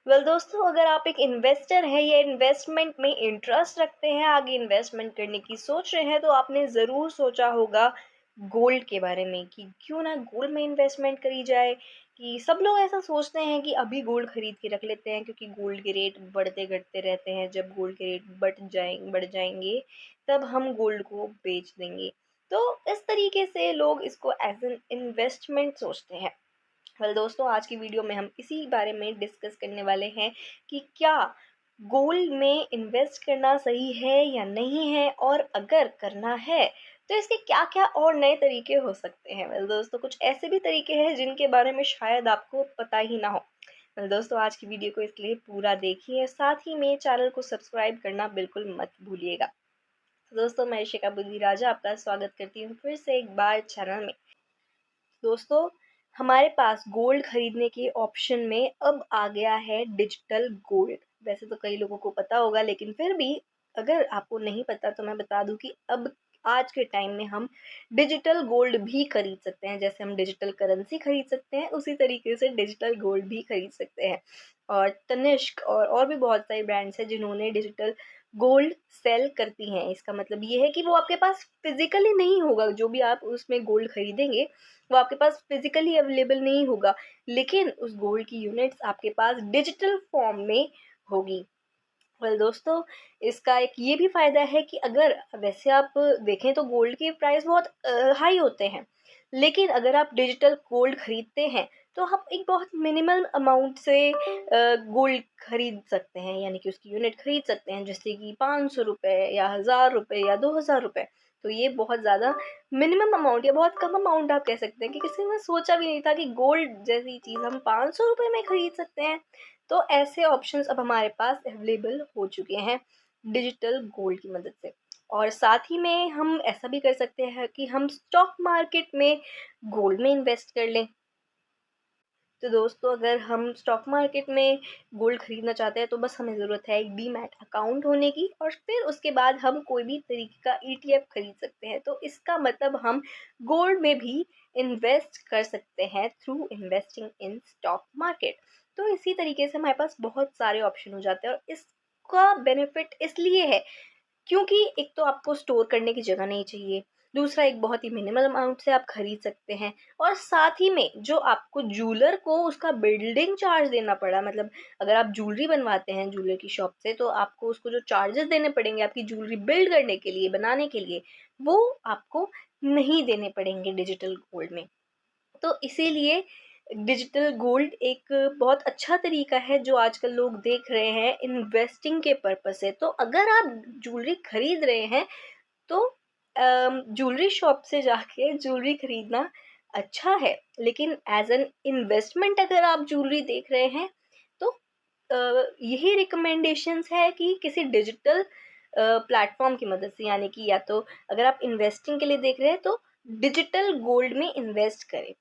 दोस्तों, अगर आप एक इन्वेस्टर हैं या इन्वेस्टमेंट में इंटरेस्ट रखते हैं, आगे इन्वेस्टमेंट करने की सोच रहे हैं, तो आपने ज़रूर सोचा होगा गोल्ड के बारे में कि क्यों ना गोल्ड में इन्वेस्टमेंट करी जाए। कि सब लोग ऐसा सोचते हैं कि अभी गोल्ड खरीद के रख लेते हैं, क्योंकि गोल्ड के रेट बढ़ते घटते रहते हैं। जब गोल्ड के रेट बढ़ जाएंगे तब हम गोल्ड को बेच देंगे। तो इस तरीके से लोग इसको एज एन इन्वेस्टमेंट सोचते हैं। दोस्तों, आज की वीडियो में हम इसी बारे में डिस्कस करने वाले हैं कि क्या गोल्ड में इन्वेस्ट करना सही है या नहीं है, और अगर करना है तो इसके क्या क्या और नए तरीके हो सकते हैं। दोस्तों, कुछ ऐसे भी तरीके हैं जिनके बारे में शायद आपको पता ही ना हो। दोस्तों, आज की वीडियो को इसलिए पूरा देखिए, साथ ही में चैनल को सब्सक्राइब करना बिल्कुल मत भूलिएगा। दोस्तों, मैं इशिका बुद्धि राजा आपका स्वागत करती हूँ फिर से एक बार चैनल में। दोस्तों, हमारे पास गोल्ड खरीदने के ऑप्शन में अब आ गया है डिजिटल गोल्ड। वैसे तो कई लोगों को पता होगा, लेकिन फिर भी अगर आपको नहीं पता तो मैं बता दूं कि अब आज के टाइम में हम डिजिटल गोल्ड भी खरीद सकते हैं। जैसे हम डिजिटल करेंसी खरीद सकते हैं, उसी तरीके से डिजिटल गोल्ड भी खरीद सकते हैं। और तनिष्क और भी बहुत सारे ब्रांड्स हैं जिन्होंने डिजिटल गोल्ड सेल करती हैं। इसका मतलब ये है कि वो आपके पास फिजिकली नहीं होगा, जो भी आप उसमें गोल्ड खरीदेंगे वो आपके पास फिजिकली अवेलेबल नहीं होगा, लेकिन उस गोल्ड की यूनिट्स आपके पास डिजिटल फॉर्म में होगी। दोस्तों, इसका एक ये भी फ़ायदा है कि अगर वैसे आप देखें तो गोल्ड के प्राइस बहुत हाई होते हैं, लेकिन अगर आप डिजिटल गोल्ड खरीदते हैं तो आप एक बहुत मिनिमल अमाउंट से गोल्ड खरीद सकते हैं, यानी कि उसकी यूनिट खरीद सकते हैं, जैसे कि 500 रुपये या 1000 रुपये या 2000 रुपये। तो ये बहुत ज़्यादा मिनिमम अमाउंट या बहुत कम अमाउंट आप कह सकते हैं कि किसी ने सोचा भी नहीं था कि गोल्ड जैसी चीज़ हम 500 रुपये में खरीद सकते हैं। तो ऐसे ऑप्शंस अब हमारे पास अवेलेबल हो चुके हैं डिजिटल गोल्ड की मदद से। और साथ ही में हम ऐसा भी कर सकते हैं कि हम स्टॉक मार्केट में गोल्ड में इन्वेस्ट कर लें। तो दोस्तों, अगर हम स्टॉक मार्केट में गोल्ड खरीदना चाहते हैं तो बस हमें ज़रूरत है एक डीमैट अकाउंट होने की, और फिर उसके बाद हम कोई भी तरीके का ETF खरीद सकते हैं। तो इसका मतलब हम गोल्ड में भी इन्वेस्ट कर सकते हैं through investing in stock market. तो इसी तरीके से हमारे पास बहुत सारे ऑप्शन हो जाते हैं, और इसका बेनिफिट इसलिए है क्योंकि एक तो आपको स्टोर करने की जगह नहीं चाहिए, दूसरा एक बहुत ही मिनिमल अमाउंट से आप खरीद सकते हैं, और साथ ही में जो आपको जूलर को उसका बिल्डिंग चार्ज देना पड़ा, मतलब अगर आप ज्वेलरी बनवाते हैं जूलर की शॉप से, तो आपको उसको जो चार्जेस देने पड़ेंगे आपकी ज्वेलरी बिल्ड करने के लिए, बनाने के लिए, वो आपको नहीं देने पड़ेंगे डिजिटल गोल्ड में। तो इसीलिए डिजिटल गोल्ड एक बहुत अच्छा तरीका है जो आजकल लोग देख रहे हैं इन्वेस्टिंग के पर्पस से। तो अगर आप ज्वेलरी खरीद रहे हैं तो ज्वेलरी शॉप से जाके ज्वेलरी खरीदना अच्छा है, लेकिन एज एन इन्वेस्टमेंट अगर आप ज्वेलरी देख रहे हैं तो यही रिकमेंडेशंस है कि किसी डिजिटल प्लेटफॉर्म की मदद से, यानी कि या तो अगर आप इन्वेस्टिंग के लिए देख रहे हैं तो डिजिटल गोल्ड में इन्वेस्ट करें।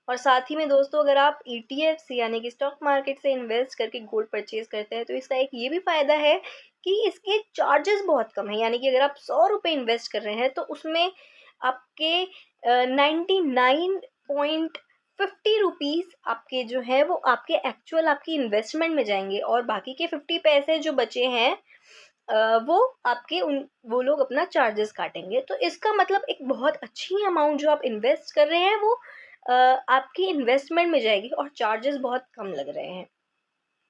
और साथ ही में दोस्तों, अगर आप ETF यानी कि स्टॉक मार्केट से इन्वेस्ट करके गोल्ड परचेज करते हैं तो इसका एक ये भी फ़ायदा है कि इसके चार्जेस बहुत कम हैं। यानी कि अगर आप 100 रुपये इन्वेस्ट कर रहे हैं तो उसमें आपके 99.50 रुपीज़ आपके जो है वो आपके एक्चुअल आपकी इन्वेस्टमेंट में जाएंगे, और बाकी के 50 पैसे जो बचे हैं वो आपके वो लोग अपना चार्जेस काटेंगे। तो इसका मतलब एक बहुत अच्छी अमाउंट जो आप इन्वेस्ट कर रहे हैं वो आपकी इन्वेस्टमेंट में जाएगी, और चार्जेस बहुत कम लग रहे हैं।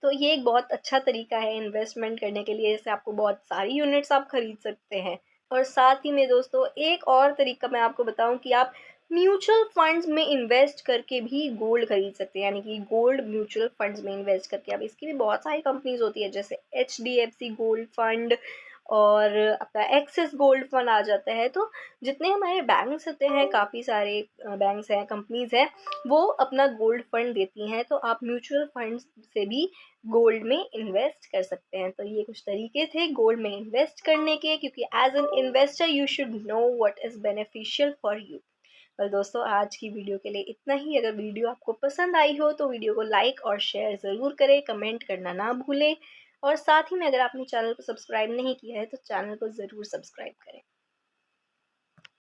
तो ये एक बहुत अच्छा तरीका है इन्वेस्टमेंट करने के लिए, इससे आपको बहुत सारी यूनिट्स आप खरीद सकते हैं। और साथ ही में दोस्तों, एक और तरीका मैं आपको बताऊं कि आप म्यूचुअल फंड्स में इन्वेस्ट करके भी गोल्ड खरीद सकते हैं, यानी कि गोल्ड म्यूचुअल फंड्स में इन्वेस्ट करके। अब इसकी भी बहुत सारी कंपनीज होती है, जैसे HDFC गोल्ड फंड और अपना एक्सिस गोल्ड फंड आ जाता है। तो जितने हमारे बैंक्स होते हैं, काफ़ी सारे बैंक्स हैं, कंपनीज हैं, वो अपना गोल्ड फंड देती हैं। तो आप म्यूचुअल फंड्स से भी गोल्ड में इन्वेस्ट कर सकते हैं। तो ये कुछ तरीके थे गोल्ड में इन्वेस्ट करने के, क्योंकि as an investor you should know what is beneficial for you. दोस्तों, आज की वीडियो के लिए इतना ही। अगर वीडियो आपको पसंद आई हो तो वीडियो को लाइक और शेयर ज़रूर करें, कमेंट करना ना भूलें, और साथ ही में अगर आपने चैनल को सब्सक्राइब नहीं किया है तो चैनल को ज़रूर सब्सक्राइब करें।